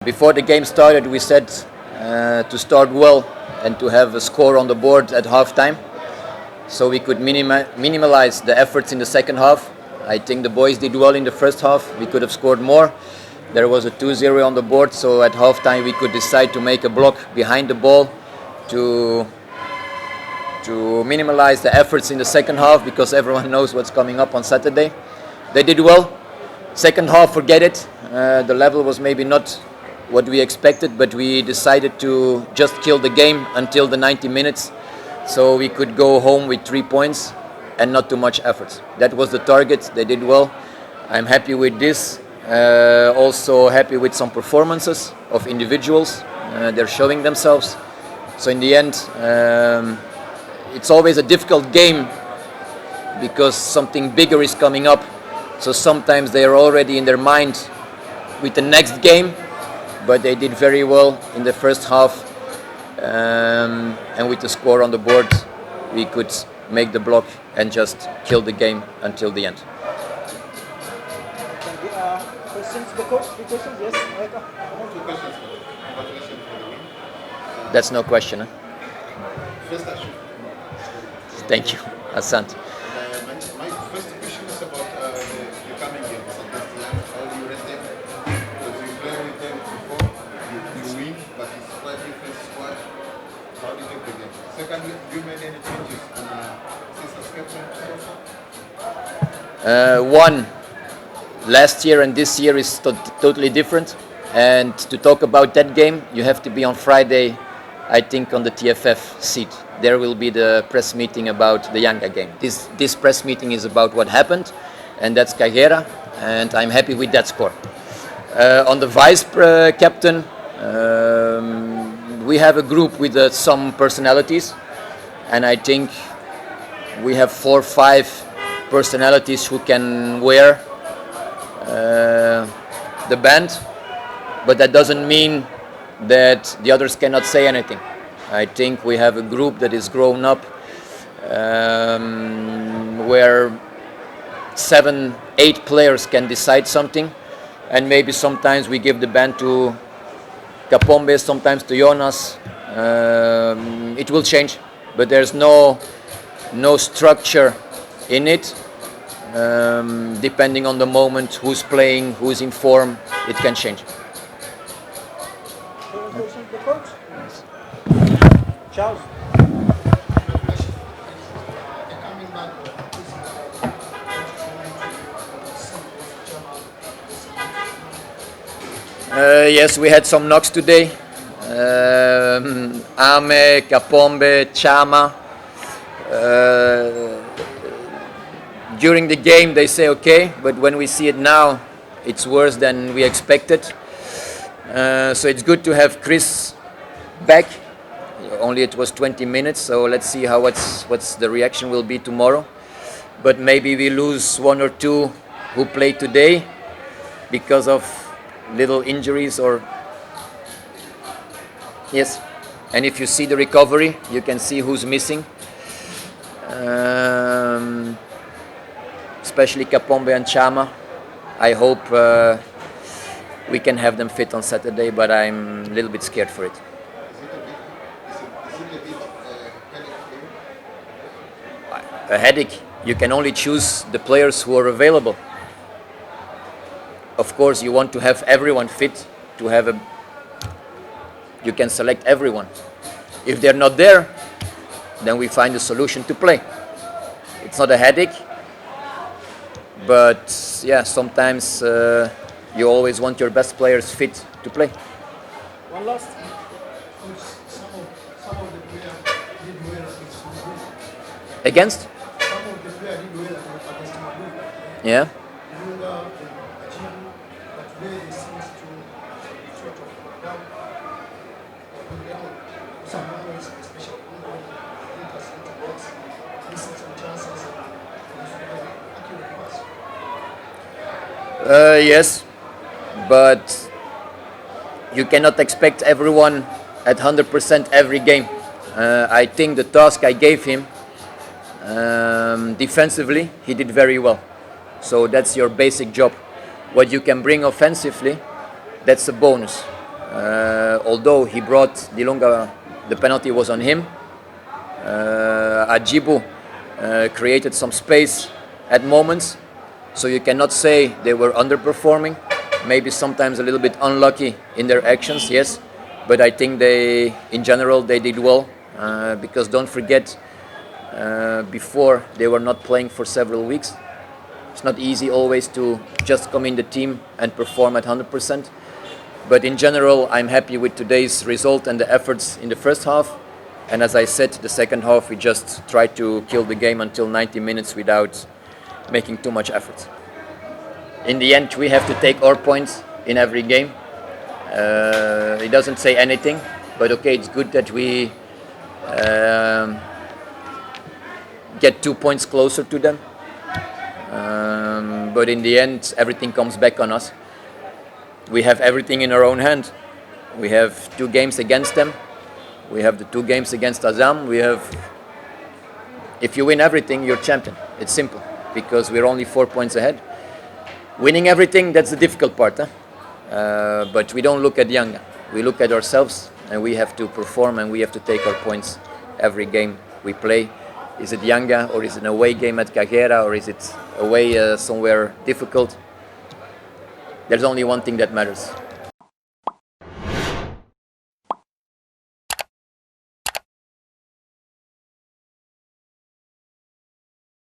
Before the game started, we said to start well and to have a score on the board at halftime, so we could minimize the efforts in the second half. I think the boys did well in the first half. We could have scored more. There was a 2-0 on the board, so at halftime we could decide to make a block behind the ball to minimize the efforts in the second half, because everyone knows what's coming up on Saturday. They did well. Second half, forget it. The level was maybe not what we expected, but we decided to just kill the game until the 90 minutes, so we could go home with 3 points and not too much effort. That was the target. They did well. I'm happy with this. Also happy with some performances of individuals. They're showing themselves. So in the end, it's always a difficult game because something bigger is coming up. So sometimes they are already in their mind with the next game, but they did very well in the first half. And with the score on the board, we could make the block and just kill the game until the end. Questions, the coach? Three questions? Yes, Micah? Two questions. Congratulations for the win. That's no question. Huh? First, I should. Thank you, Asante. My first question is about the coming games against Yanga. How do you rate them? Because you played with them before, you win, but it's quite different squad. How do you take the game? Secondly, you made any changes since the captain so far? One, last year and this year is totally different. And to talk about that game, you have to be on Friday, I think, on the TFF seat. There will be the press meeting about the Yanga game. This press meeting is about what happened, and that's Carrera, and I'm happy with that score. On the vice captain, we have a group with some personalities, and I think we have 4 or 5 personalities who can wear the band, but that doesn't mean that the others cannot say anything. I think we have a group that is grown up, where 7, 8 players can decide something, and maybe sometimes we give the band to Kapombe, sometimes to Jonas. It will change, but there's no structure in it. Depending on the moment, who's playing, who's in form, it can change. Questions, the coach? Yes. Charles? Yes, we had some knocks today. Ame, Kapombe, Chama. During the game they say okay, but when we see it now, it's worse than we expected. So it's good to have Chris back. Only it was 20 minutes, so let's see how what's the reaction will be tomorrow. But maybe we lose 1 or 2 who played today because of little injuries or yes. And if you see the recovery, you can see who's missing. Especially Kapombe and Chama. I hope we can have them fit on Saturday, but I'm a little bit scared for it. A headache. You can only choose the players who are available. Of course, you want to have everyone fit, to have a... You can select everyone. If they're not there, then we find a solution to play. It's not a headache, but yeah, sometimes you always want your best players fit to play. One last. Some of the players did well against Against? Some of the players did well against Majeruhi. Yeah. Yanga, Ajibu, but today they seem to sort of down. Some moments, especially when they intercept the box, missing some chances, accurate pass. Yes, but you cannot expect everyone at 100% every game. I think the task I gave him defensively, he did very well. So that's your basic job. What you can bring offensively, that's a bonus. Although he brought Dilunga, the penalty was on him. Ajibu created some space at moments, so you cannot say they were underperforming. Maybe sometimes a little bit unlucky in their actions, yes, but I think they, in general, they did well, because don't forget, before they were not playing for several weeks. It's not easy always to just come in the team and perform at 100%. But in general, I'm happy with today's result and the efforts in the first half. And as I said, the second half, we just tried to kill the game until 90 minutes without making too much effort. In the end, we have to take our points in every game. It doesn't say anything, but okay, it's good that we get 2 points closer to them. But in the end, everything comes back on us. We have everything in our own hand. We have 2 games against them. We have the 2 games against Azam. We have, if you win everything, you're champion. It's simple, because we're only 4 points ahead. Winning everything, that's the difficult part. But we don't look at Yanga. We look at ourselves, and we have to perform, and we have to take our points every game we play. Is it Yanga, or is it an away game at Cajera, or is it away somewhere difficult? There's only one thing that matters.